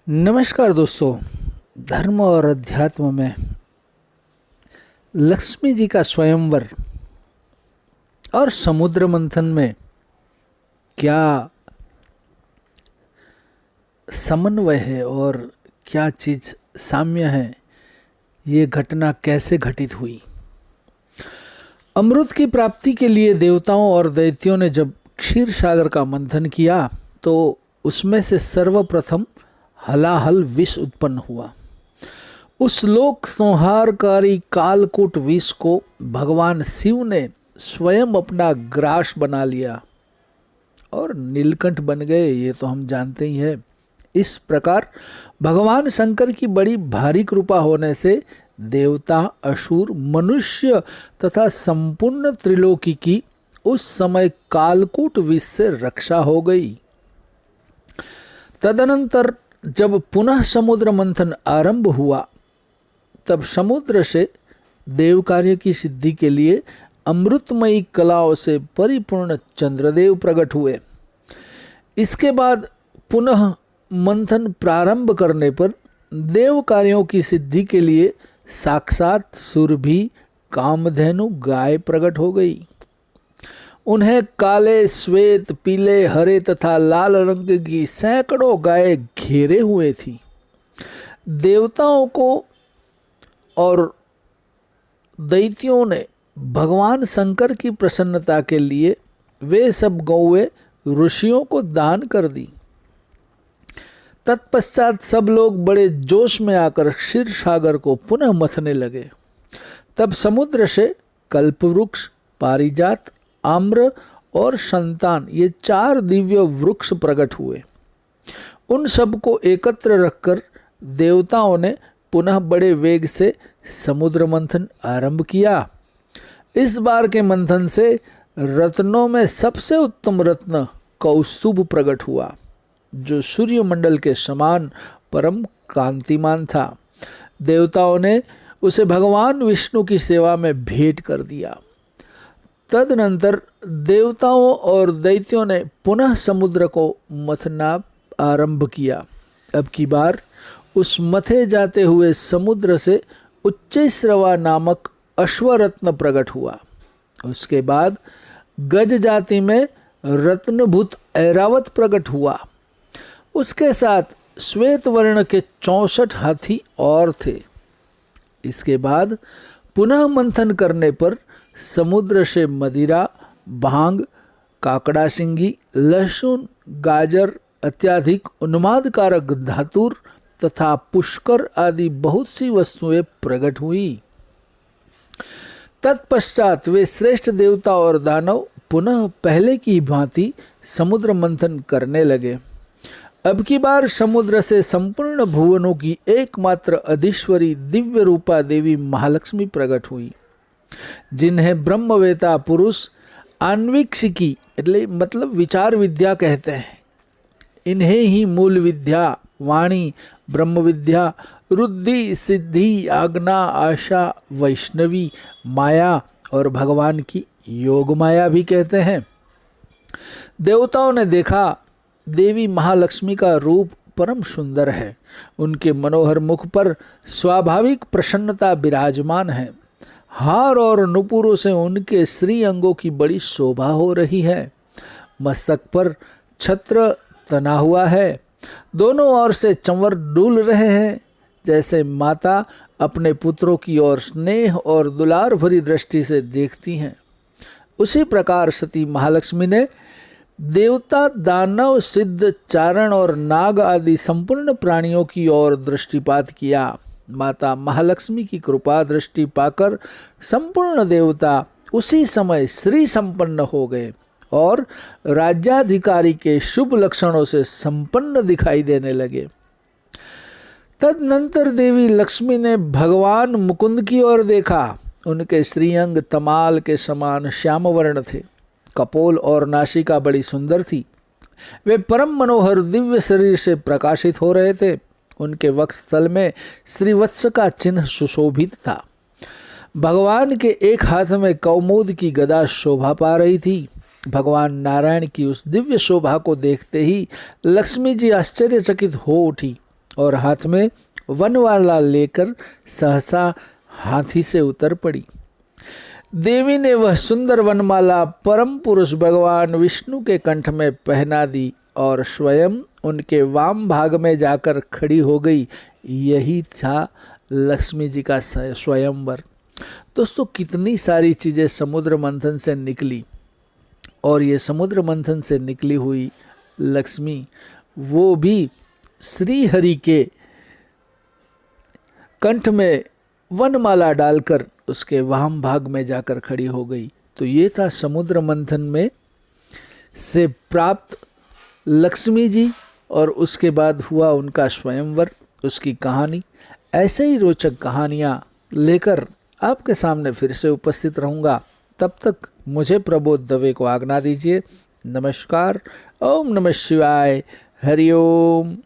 नमस्कार दोस्तों। धर्म और अध्यात्म में लक्ष्मी जी का स्वयंवर और समुद्र मंथन में क्या समन्वय है और क्या चीज साम्य है, ये घटना कैसे घटित हुई। अमृत की प्राप्ति के लिए देवताओं और दैत्यों ने जब क्षीर सागर का मंथन किया तो उसमें से सर्वप्रथम हलाहल विष उत्पन्न हुआ। उस लोक संहारकारी कालकूट विष को भगवान शिव ने स्वयं अपना ग्रास बना लिया और नीलकंठ बन गए, ये तो हम जानते ही हैं। इस प्रकार भगवान शंकर की बड़ी भारी कृपा होने से देवता, असुर, मनुष्य तथा संपूर्ण त्रिलोकी की उस समय कालकूट विष से रक्षा हो गई। तदनंतर जब पुनः समुद्र मंथन आरंभ हुआ तब समुद्र से देव कार्य की सिद्धि के लिए अमृतमयी कलाओं से परिपूर्ण चंद्रदेव प्रकट हुए। इसके बाद पुनः मंथन प्रारंभ करने पर देव कार्यों की सिद्धि के लिए साक्षात सुरभि कामधेनु गाय प्रकट हो गई। उन्हें काले, श्वेत, पीले, हरे तथा लाल रंग की सैकड़ों गायें घेरे हुए थी। देवताओं को और दैत्यों ने भगवान शंकर की प्रसन्नता के लिए वे सब गौएं ऋषियों को दान कर दी। तत्पश्चात सब लोग बड़े जोश में आकर क्षीर सागर को पुनः मथने लगे। तब समुद्र से कल्पवृक्ष, पारिजात, आम्र और संतान, ये 4 दिव्य वृक्ष प्रकट हुए। उन सबको एकत्र रखकर देवताओं ने पुनः बड़े वेग से समुद्र मंथन आरंभ किया। इस बार के मंथन से रत्नों में सबसे उत्तम रत्न कौस्तुभ प्रकट हुआ, जो सूर्यमंडल के समान परम कांतिमान था। देवताओं ने उसे भगवान विष्णु की सेवा में भेंट कर दिया। तदनंतर देवताओं और दैत्यों ने पुनः समुद्र को मथना आरंभ किया। अब की बार उस मथे जाते हुए समुद्र से उच्चैश्रवा नामक अश्वरत्न प्रकट हुआ। उसके बाद गज जाति में रत्नभूत ऐरावत प्रकट हुआ। उसके साथ श्वेत वर्ण के 64 हाथी और थे। इसके बाद पुनः मंथन करने पर समुद्र से मदिरा, भांग, काकड़ा सिंगी, लहसुन, गाजर, अत्याधिक उन्मादकारक धातुर तथा पुष्कर आदि बहुत सी वस्तुएं प्रकट हुई। तत्पश्चात वे श्रेष्ठ देवता और दानव पुनः पहले की भांति समुद्र मंथन करने लगे। अब की बार समुद्र से संपूर्ण भुवनों की एकमात्र अधीश्वरी दिव्य रूपा देवी महालक्ष्मी प्रकट हुई, जिन्हें ब्रह्मवेता पुरुष आन्वीक्षिकी मतलब विचार विद्या कहते हैं। इन्हें ही मूल विद्या, वाणी, ब्रह्म विद्या, रुद्धि, सिद्धि, आज्ञा, आशा, वैष्णवी माया और भगवान की योग माया भी कहते हैं। देवताओं ने देखा देवी महालक्ष्मी का रूप परम सुंदर है। उनके मनोहर मुख पर स्वाभाविक प्रसन्नता विराजमान है। हार और नुपुरों से उनके श्री अंगों की बड़ी शोभा हो रही है। मस्तक पर छत्र तना हुआ है। दोनों ओर से चंवर डूल रहे हैं। जैसे माता अपने पुत्रों की ओर स्नेह और दुलार भरी दृष्टि से देखती हैं, उसी प्रकार सती महालक्ष्मी ने देवता, दानव, सिद्ध, चारण और नाग आदि संपूर्ण प्राणियों की ओर दृष्टिपात किया। माता महालक्ष्मी की कृपा दृष्टि पाकर संपूर्ण देवता उसी समय श्री संपन्न हो गए और राज्याधिकारी के शुभ लक्षणों से संपन्न दिखाई देने लगे। तदनंतर देवी लक्ष्मी ने भगवान मुकुंद की ओर देखा। उनके श्रीअंग तमाल के समान श्याम वर्ण थे। कपोल और नासिका बड़ी सुंदर थी। वे परम मनोहर दिव्य शरीर से प्रकाशित हो रहे थे। उनके वक्षस्थल में श्रीवत्स का चिन्ह सुशोभित था। भगवान के एक हाथ में कौमुद की गदा शोभा पा रही थी। भगवान नारायण की उस दिव्य शोभा को देखते ही लक्ष्मी जी आश्चर्यचकित हो उठी और हाथ में वनमाला लेकर सहसा हाथी से उतर पड़ी। देवी ने वह सुंदर वनमाला परम पुरुष भगवान विष्णु के कंठ में पहना दी और स्वयं उनके वाम भाग में जाकर खड़ी हो गई। यही था लक्ष्मी जी का स्वयंवर। दोस्तों, कितनी सारी चीज़ें समुद्र मंथन से निकली, और ये समुद्र मंथन से निकली हुई लक्ष्मी वो भी श्री हरि के कंठ में वनमाला डालकर उसके वाम भाग में जाकर खड़ी हो गई। तो ये था समुद्र मंथन में से प्राप्त लक्ष्मी जी, और उसके बाद हुआ उनका स्वयंवर, उसकी कहानी। ऐसे ही रोचक कहानियाँ लेकर आपके सामने फिर से उपस्थित रहूँगा। तब तक मुझे प्रबोध दवे को आज्ञा दीजिए। नमस्कार। ओम नमः शिवाय। हरि ओम।